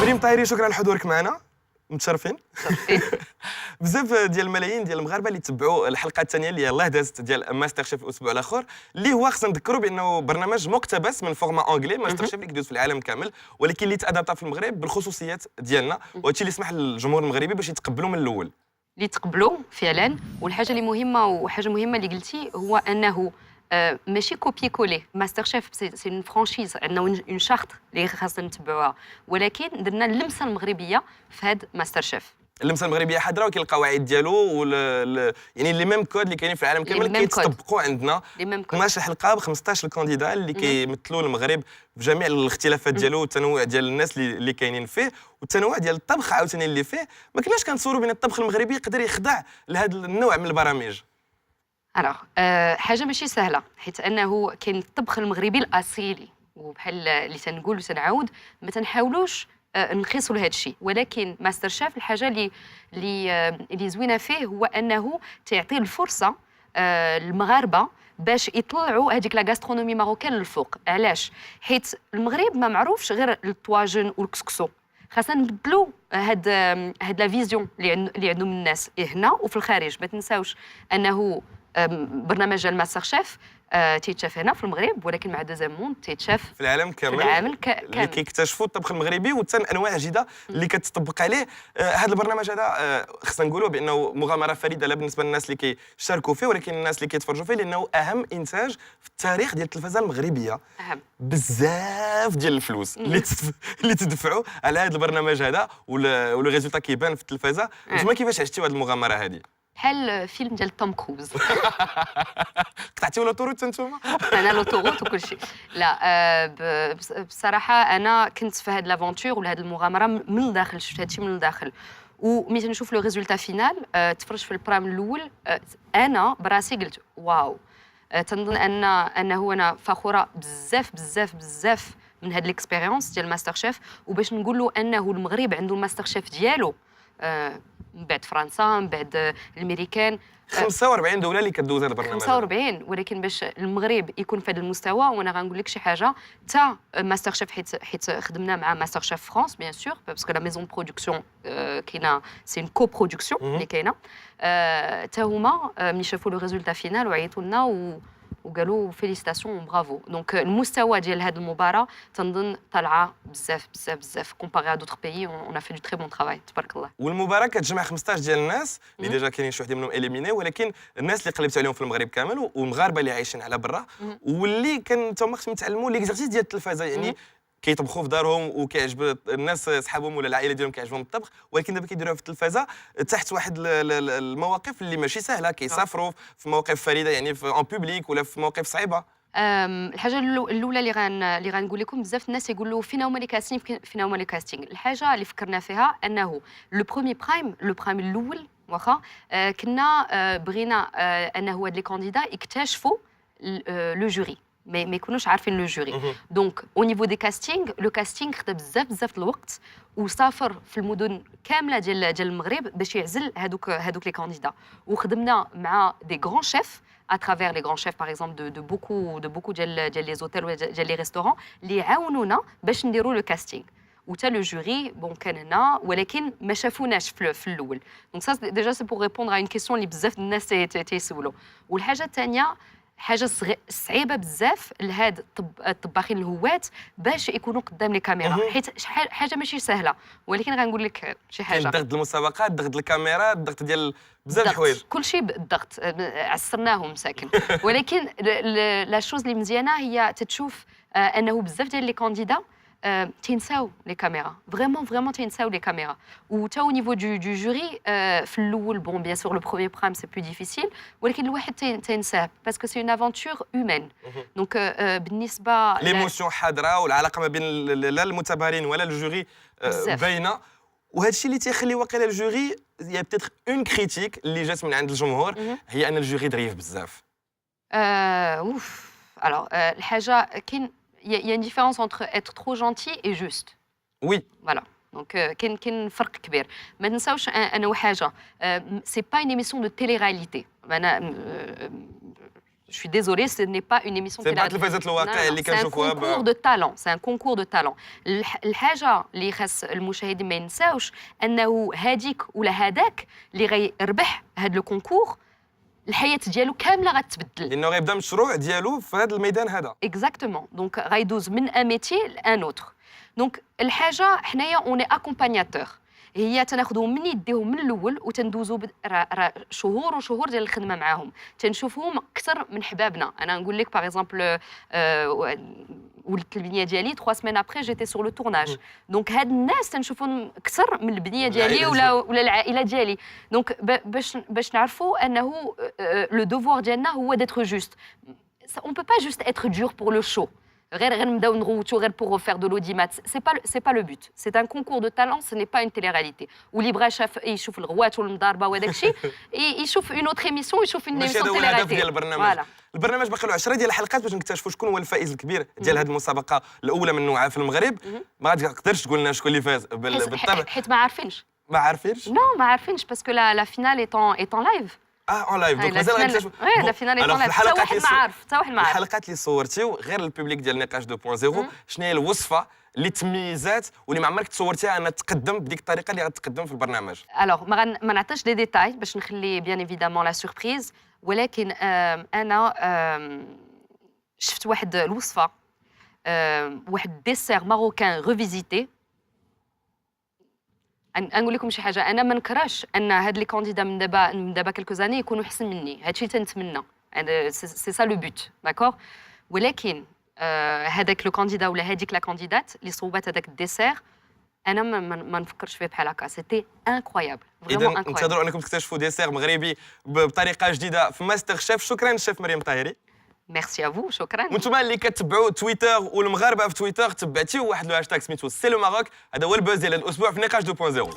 ريم طاهري شكرا على حضورك معنا متشرفين. بزاف ديال الملايين ديال المغاربه اللي تبعوا الحلقه الثانيه اللي يلاه دازت ديال ماستر شيف الاسبوع الاخر اللي هو خصنا نذكروا بانه برنامج مقتبس من فورما انجلي ماستر شيف اللي كيدوز في العالم كامل ولكن اللي تادابتا في المغرب بالخصوصيات ديالنا وهادشي اللي سمح للجمهور المغربي باش يتقبلوا من الاول اللي تقبلوا فعلا. والحاجه اللي مهمه وحاجه مهمه اللي قلتي هو انه ماشي كوبي كولي ماستر شيف سي اون فرانشيز عندنا اون شارت اللي خاصنا نتبعوها ولكن درنا اللمسه المغربيه في هذا ماستر شيف. اللمسه المغربيه حاضره ولكن القواعد ديالو يعني لي ميم كود اللي كاينين في العالم كامل كيتطبقوا عندنا 12 حلقه ب 15 كانديدا اللي كيمثلوا المغرب بجميع الاختلافات ديالو والتنوع ديال الناس اللي كاينين فيه والتنوع ديال الطبخ عاوتاني اللي فيه ما كناش كنتصوروا بان الطبخ المغربي يقدر يخضع لهذا النوع من البرامج. الوغ حاجه ماشي سهله حيت انه كاين الطبخ المغربي الاصيلي وبحال اللي تنقول وتنعاود ما تنحاولوش نقيسوا لهذا الشيء ولكن ماستر شيف الحاجه اللي زوينه فيه هو انه تعطي الفرصه المغاربه باش يطلعوا هذيك لا غاسترونومي ماروكان للفوق. علاش؟ حيت المغرب ما معروفش غير الطواجن والكسكسو. خاصنا نبدلوا هاد لا فيزيون اللي عندهم الناس هنا وفي الخارج. ما تنساوش انه برنامج الماستر شيف تيتشاف هنا في المغرب ولكن مع دوزيام موند تيتشاف في العالم كامل اللي كيكتشفوا الطبخ المغربي وحتى انواع جديده اللي كتطبق عليه. هذا البرنامج هذا خصنا نقولوا بانه مغامره فريده لا بالنسبه للناس اللي كيشاركوا فيه ولكن الناس اللي كيتفرجوا فيه لانه اهم انتاج في التاريخ ديال التلفزه المغربيه. بزاف ديال الفلوس اللي تدفعوا على هذا البرنامج هذا ولو ريزولتا كيبان في التلفزه. نتوما كيفاش عشتيوا هذه المغامره هذه؟ بحال فيلم ديال توم كروز. قطعتيو لوطوروت انتوما؟ انا لوطوروت وكل شيء. لا بصراحه انا كنت في هاد لافونتور ولا هاد المغامره من الداخل. شفت هادشي من الداخل وملي تنشوف لو ريزولتا فينال تفرج في البرام الاول انا براسي قلت واو. تنظن انه انا فخوره بزاف بزاف بزاف من هاد ليكسبيريونس ديال ماستر شيف وباش نقول له انه المغرب عنده الماستر شيف ديالو من بعد فرنسا من بعد الامريكان 45 دوله اللي كدوز هذا البرنامج 45 ولكن باش المغرب يكون في هذا المستوى وانا غنقول لك شي حاجه تا ماستر شيف حيت خدمنا مع ماستر شيف فرانس بيان سور باسكو لا ميزون برودكسيون كاينه سي اون كو برودكسيون اللي كاينه تا هما ملي شافوا لو ريزولتا فينال وعيطوا لنا وقالوا فيليسيتاسيون برافو. دونك المستوى ديال هذه المباراه تنظن طالعه بزاف بزاف بزاف كومباري ا دوطر بيي اون ا في دو تري بون ترافاي تبارك الله. والمباراه كتجمع 15 ديال الناس اللي ديجا كاينين شي وحدين منهم اليميني ولكن الناس اللي قلبت عليهم في المغرب كامل والمغاربه اللي عايشين على برا واللي كانوا خصهم يتعلموا ليكزارسيس ديال التلفازه يعني كيطبخوا في دارهم وكيعجب الناس صحابهم ولا العائله ديالهم كيعجبهم الطبخ ولكن دابا كيديروها في التلفازه تحت واحد المواقف اللي ماشي سهله كيسافروا في مواقف فريده يعني في اون بوبليك ولا في مواقف صعيبه. الحاجه الاولى اللي غنقول لكم بزاف الناس يقولوا فينا هما لي كاستينغ فينا هما لي كاستينغ. الحاجه اللي فكرنا فيها انه لو برايم الاول واخا كنا بغينا انه هاد لي كانديدا يكتشفوا لو جوري ما يكونوش عارفين لو جوري. دونك او نيفو دي كاستينغ لو كاستينغ خدا بزاف الوقت وسافر في المدن كامله ديال المغرب باش يعزل هادوك لي كانديدا وخدمنا مع دي غران شيف à travers les grands chefs par exemple de beaucoup ديال les hôtels ou ديال les restaurants اللي يعاونونا باش نديروا لو كاستينغ وتا لو جوري بون كان هنا ولكن ما شافوناش في الاول. دونك سا ديجا سي بور ريبوندر ا اون كيسيون اللي بزاف الناس تيسولوا. والحاجه الثانيه حاجه صعيبه بزاف لهاد الطباخين الهوات باش يكونوا قدام لي كاميرا حيت حاجه ماشي سهله ولكن غنقول لك شي حاجه ضغط المسابقات ضغط الكاميرا ضغط ديال بزاف الحوايج كل شيء بالضغط عسرناهم ساكن ولكن لا شوز اللي مزيانه هي تتشوف انه بزاف ديال لي كانديدا تنساو لي كاميرا فريمون تنساو لي كاميرا وتا او نيفو دو جوري في الاول بون بيان سور لو بروميير برايم سي بلو ديفيسيل ولكن الواحد تنساه باسكو سي اون افونتور هومان. دونك بالنسبه ليموسيون حاضره والعلاقه ما بين لا المتبارين ولا الجوري باينه وهذا الشيء اللي تيخلي واقيلا الجوري يا بتيتر اون كريتيك اللي جات من عند الجمهور هي ان الجوري ظريف بزاف. اوف الوغ الحاجه كاين il y a une différence entre être trop gentil et juste. Oui. Voilà. Donc كاين فرق كبير. ما ننساوش انه حاجه سي با اون ايميسيون دو تيلي رياليتي. انا Je suis désolée, ce n'est pas une émission سي بعد الفازات الواقع اللي c'est un كنشوفوها concours de talent, c'est un concours de talent. الحاجة اللي خاص المشاهدين ما ينساوش أنه هاديك ولا هذاك اللي غيربح هذا لو كونكور الحياة ديالو كاملة غتبدل. لانه غيبدا مشروع ديالو في هذا الميدان هذا. Exactement. Donc غيدوز من un métier à un autre. Donc الحاجة حنايا on est accompagnateur. هي تناخذوا من يديهم من الاول وتندوزوا شهور وشهور ديال الخدمه معاهم تنشوفوهم اكثر من حبابنا. انا نقول لك باغ اكزومبل ولدت البنيه ديالي 3 سيمين ابري جيتي سور لو تورناج. دونك هاد الناس تنشوفهم اكثر من البنيه ديالي ولا العائله ديالي. دونك باش نعرفوا انه لو دوفوار ديالنا هو d'être juste. On peut pas juste être dur pour le show. غير نبداو نغوتو غير pour faire de l'audimat. C'est pas le but. C'est un concours de talent, ce n'est pas une télé-réalité. واللي بغى يشوف الغوات والمضاربه وهذاك الشيء يشوف une autre émission يشوف une émission télé-réalité. الهدف ديال البرنامج. البرنامج باقي له 10 ديال الحلقات باش نكتشفوا شكون هو الفائز الكبير ديال هذه المسابقه الاولى من نوعها في المغرب. ما تقدرش تقول لنا شكون اللي فاز بالطبع حيت ما عارفينش. ما عارفينش؟ نو ما عارفينش باسكو لا فينال est en live. اون لايف دونك مازال غنكتشفوا. لا فينال est en live. حتى واحد ما عارف الحلقات اللي صورتيو غير البوبليك ديال نقاش 2.0 شنو هي الوصفه اللي تميزات واللي ما عمرك تصورتيها انها تقدم بديك الطريقه اللي غتقدم في البرنامج؟ الوغ ما نعطيش دي ديتاي باش نخلي بيان ايفيدامون لا سوربريز ولكن انا شفت واحد الوصفه واحد ديسير ماروكان ريفيزيتي. نقول لكم شي حاجه انا ما نكرهش ان هاد لي كانديدا من دابا كلكو زاني يكونوا احسن مني. هادشي تنتمنى سي سا لو بوت داكور. ولكن هذاك لو كانديدا ولا هذيك لا كانديدات اللي صوبات هذاك الديسير انا ما نفكرش فيه بحال هكا. سيتي انكرويابل اذا ننتظروا انكم تكتشفوا ديسير مغربي بطريقه جديده في ماستر شيف. شكرا الشيف مريم طاهري. ميرسي افو. شكرا. وانتم اللي كتبعوا تويتر والمغاربه في تويتر تبعتيو واحد الهاشتاغ سميتو سي لو ماروك. هذا هو البوز ديال الاسبوع في نقاش 2.0.